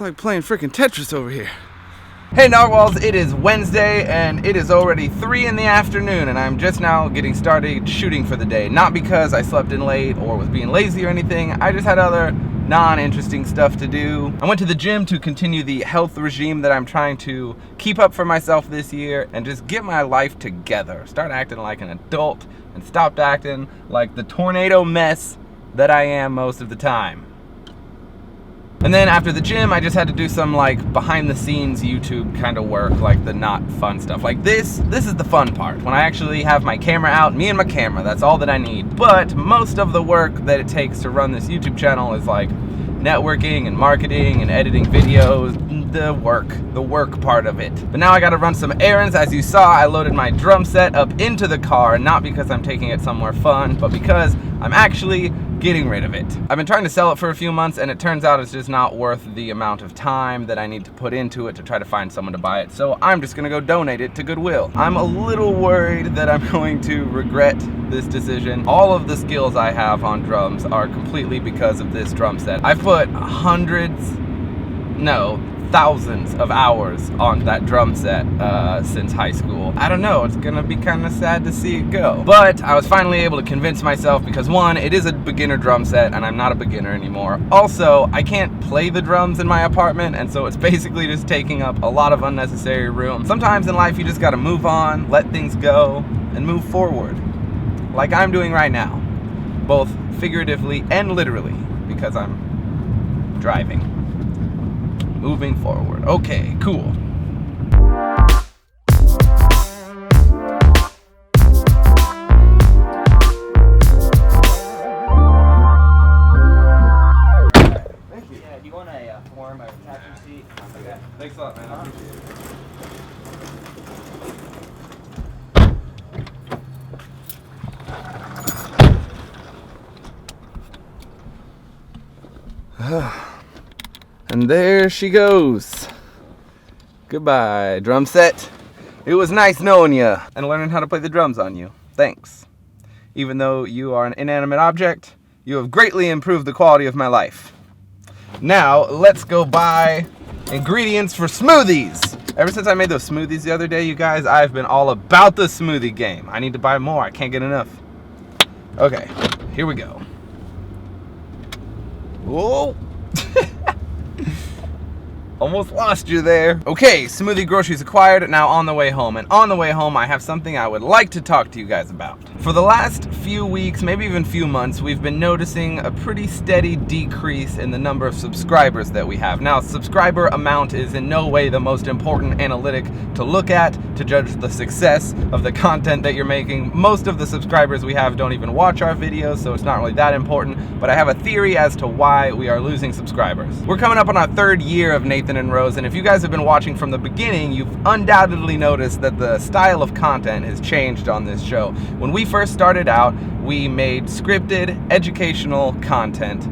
like playing freaking Tetris over here. Hey Narwhals, it is Wednesday and it is already 3 in the afternoon and I'm just now getting started shooting for the day. Not because I slept in late or was being lazy or anything, I just had other non-interesting stuff to do. I went to the gym to continue the health regime that I'm trying to keep up for myself this year and just get my life together. Start acting like an adult and stop acting like the tornado mess that I am most of the time. And then after the gym, I just had to do some like behind the scenes YouTube kind of work, like the not fun stuff. Like this is the fun part. When I actually have my camera out, me and my camera, that's all that I need. But most of the work that it takes to run this YouTube channel is like networking and marketing and editing videos, the work part of it. But now I gotta run some errands. As you saw, I loaded my drum set up into the car, not because I'm taking it somewhere fun, but because I'm actually getting rid of it. I've been trying to sell it for a few months and it turns out it's just not worth the amount of time that I need to put into it to try to find someone to buy it, so I'm just gonna go donate it to Goodwill. I'm a little worried that I'm going to regret this decision. All of the skills I have on drums are completely because of this drum set. I've put thousands of hours on that drum set since high school. I don't know, it's gonna be kind of sad to see it go. But I was finally able to convince myself because one, it is a beginner drum set and I'm not a beginner anymore. Also, I can't play the drums in my apartment and so it's basically just taking up a lot of unnecessary room. Sometimes in life you just gotta move on, let things go, and move forward. Like I'm doing right now. Both figuratively and literally because I'm driving. Moving forward. Okay, cool. Thank you. Yeah, do you want a form or attachment sheet? Okay. Thanks a lot, man. I appreciate it. And there she goes. Goodbye, drum set. It was nice knowing you and learning how to play the drums on you. Thanks. Even though you are an inanimate object, you have greatly improved the quality of my life. Now, let's go buy ingredients for smoothies. Ever since I made those smoothies the other day, you guys, I've been all about the smoothie game. I need to buy more. I can't get enough. Okay, here we go. Whoa. Almost lost you there. Okay, smoothie groceries acquired, now on the way home. And on the way home, I have something I would like to talk to you guys about. For the last few weeks, maybe even few months, we've been noticing a pretty steady decrease in the number of subscribers that we have. Now, subscriber amount is in no way the most important analytic to look at to judge the success of the content that you're making. Most of the subscribers we have don't even watch our videos, so it's not really that important, but I have a theory as to why we are losing subscribers. We're coming up on our 3rd year of Nathan and Rose, and if you guys have been watching from the beginning, you've undoubtedly noticed that the style of content has changed on this show. When we first started out, we made scripted, educational content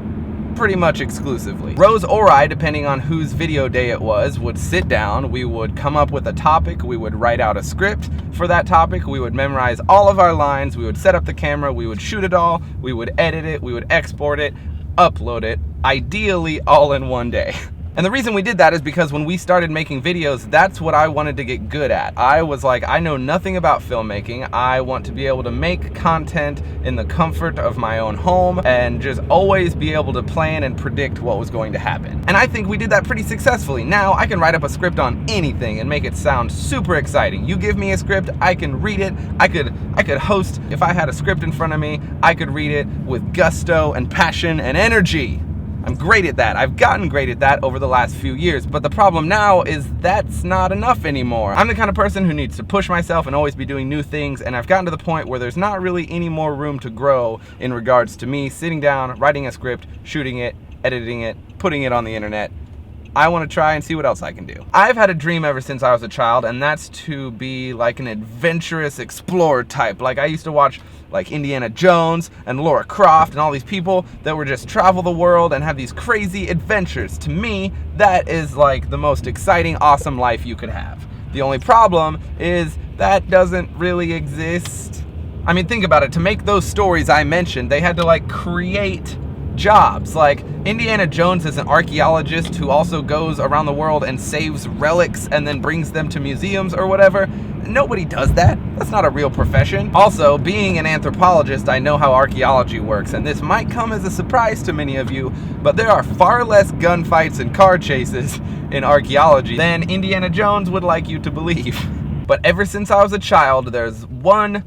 pretty much exclusively. Rose or I, depending on whose video day it was, would sit down, we would come up with a topic, we would write out a script for that topic, we would memorize all of our lines, we would set up the camera, we would shoot it all, we would edit it, we would export it, upload it, ideally all in one day. And the reason we did that is because when we started making videos, that's what I wanted to get good at. I was like, I know nothing about filmmaking. I want to be able to make content in the comfort of my own home and just always be able to plan and predict what was going to happen. And I think we did that pretty successfully. Now I can write up a script on anything and make it sound super exciting. You give me a script, I can read it. I could host, if I had a script in front of me, I could read it with gusto and passion and energy. I'm great at that. I've gotten great at that over the last few years, but the problem now is that's not enough anymore. I'm the kind of person who needs to push myself and always be doing new things, and I've gotten to the point where there's not really any more room to grow in regards to me sitting down, writing a script, shooting it, editing it, putting it on the internet. I want to try and see what else I can do. I've had a dream ever since I was a child, and that's to be like an adventurous explorer type. Like I used to watch like Indiana Jones and Lara Croft and all these people that would just travel the world and have these crazy adventures. To me, that is like the most exciting, awesome life you could have. The only problem is that doesn't really exist. I mean, think about it. To make those stories I mentioned, they had to like create jobs. Like, Indiana Jones is an archaeologist who also goes around the world and saves relics and then brings them to museums or whatever. Nobody does that. That's not a real profession. Also, being an anthropologist, I know how archaeology works, and this might come as a surprise to many of you, but there are far less gunfights and car chases in archaeology than Indiana Jones would like you to believe. But ever since I was a child, there's one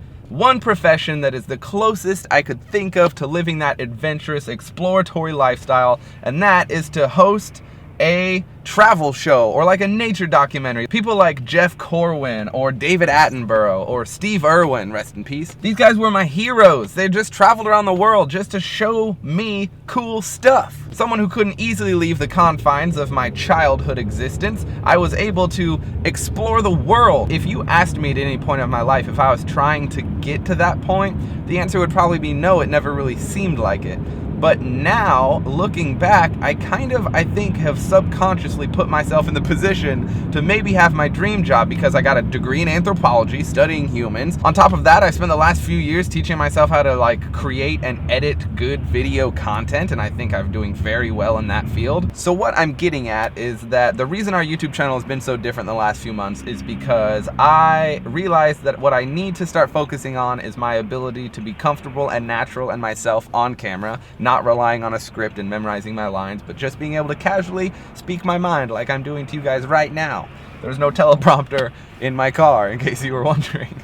profession that is the closest I could think of to living that adventurous, exploratory lifestyle, and that is to host a travel show or like a nature documentary. People like Jeff Corwin or David Attenborough or Steve Irwin, rest in peace. These guys were my heroes. They just traveled around the world just to show me cool stuff. Someone who couldn't easily leave the confines of my childhood existence, I was able to explore the world. If you asked me at any point of my life if I was trying to get to that point, the answer would probably be no. It never really seemed like it. But now, looking back, I think have subconsciously put myself in the position to maybe have my dream job because I got a degree in anthropology, studying humans. On top of that, I spent the last few years teaching myself how to like create and edit good video content, and I think I'm doing very well in that field. So what I'm getting at is that the reason our YouTube channel has been so different the last few months is because I realized that what I need to start focusing on is my ability to be comfortable and natural and myself on camera, not relying on a script and memorizing my lines, but just being able to casually speak my mind like I'm doing to you guys right now. There's no teleprompter in my car, in case you were wondering.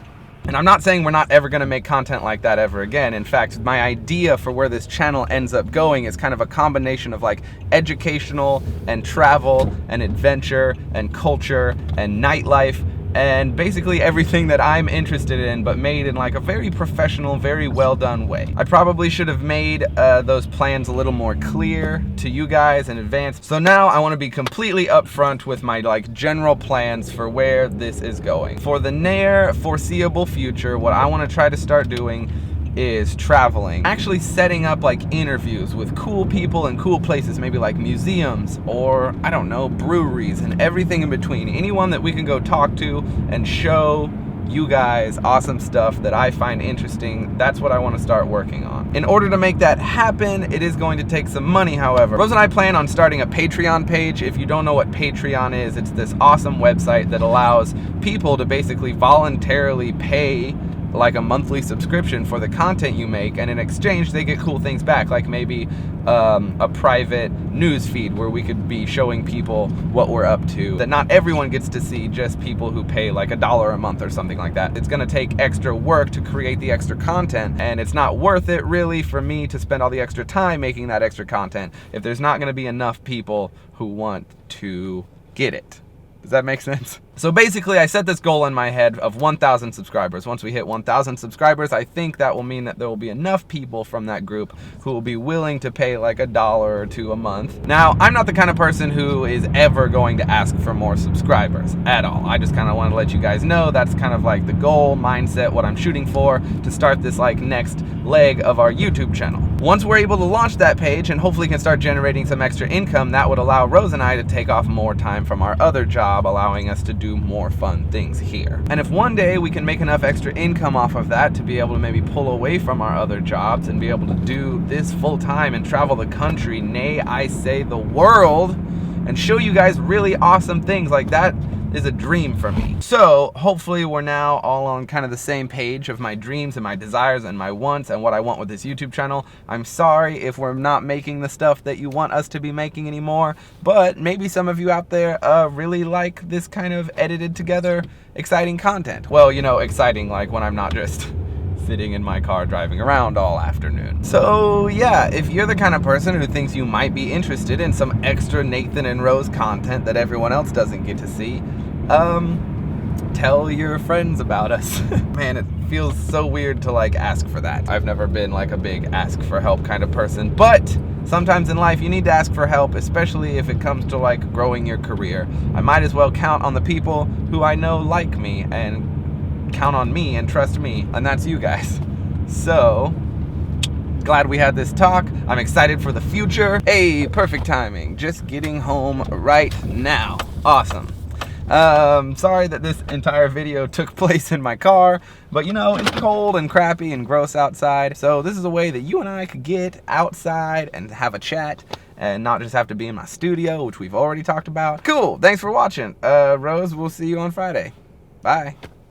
And I'm not saying we're not ever gonna make content like that ever again. In fact, my idea for where this channel ends up going is kind of a combination of like educational and travel and adventure and culture and nightlife and basically everything that I'm interested in, but made in like a very professional, very well done way. I probably should have made those plans a little more clear to you guys in advance. So now I want to be completely upfront with my like general plans for where this is going. For the near foreseeable future, what I want to try to start doing is traveling, actually setting up like interviews with cool people and cool places, maybe like museums or I don't know, breweries and everything in between. Anyone that we can go talk to and show you guys awesome stuff that I find interesting. That's what I want to start working on. In order to make that happen, it is going to take some money, however. Rose and I plan on starting a Patreon page. If you don't know what Patreon is, it's this awesome website that allows people to basically voluntarily pay like a monthly subscription for the content you make, and in exchange they get cool things back, like maybe a private news feed where we could be showing people what we're up to that not everyone gets to see, just people who pay like $1 a month or something like that. It's gonna take extra work to create the extra content, and it's not worth it really for me to spend all the extra time making that extra content if there's not gonna be enough people who want to get it. Does that make sense? So basically, I set this goal in my head of 1,000 subscribers. Once we hit 1,000 subscribers, I think that will mean that there will be enough people from that group who will be willing to pay like $1 or $2 a month. Now, I'm not the kind of person who is ever going to ask for more subscribers at all. I just kind of want to let you guys know that's kind of like the goal, mindset, what I'm shooting for to start this like next leg of our YouTube channel. Once we're able to launch that page and hopefully can start generating some extra income, that would allow Rose and I to take off more time from our other job, allowing us to do more fun things here. And if one day we can make enough extra income off of that to be able to maybe pull away from our other jobs and be able to do this full time and travel the country, nay, I say the world, and show you guys really awesome things, like that is a dream for me. So hopefully we're now all on kind of the same page of my dreams and my desires and my wants and what I want with this YouTube channel. I'm sorry if we're not making the stuff that you want us to be making anymore, but maybe some of you out there really like this kind of edited together exciting content. Well, you know, exciting like when I'm not just sitting in my car driving around all afternoon. So yeah, if you're the kind of person who thinks you might be interested in some extra Nathan and Rose content that everyone else doesn't get to see, tell your friends about us. Man, it feels so weird to like ask for that. I've never been like a big ask for help kind of person, but sometimes in life you need to ask for help, especially if it comes to like growing your career. I might as well count on the people who I know like me and count on me and trust me, and that's you guys. So glad we had this talk. I'm excited for the future. Hey, perfect timing. Just getting home right now. Awesome. Sorry that this entire video took place in my car, but you know, it's cold and crappy and gross outside, so this is a way that you and I could get outside and have a chat and not just have to be in my studio, which we've already talked about. Cool, thanks for watching. Rose, we'll see you on Friday. Bye.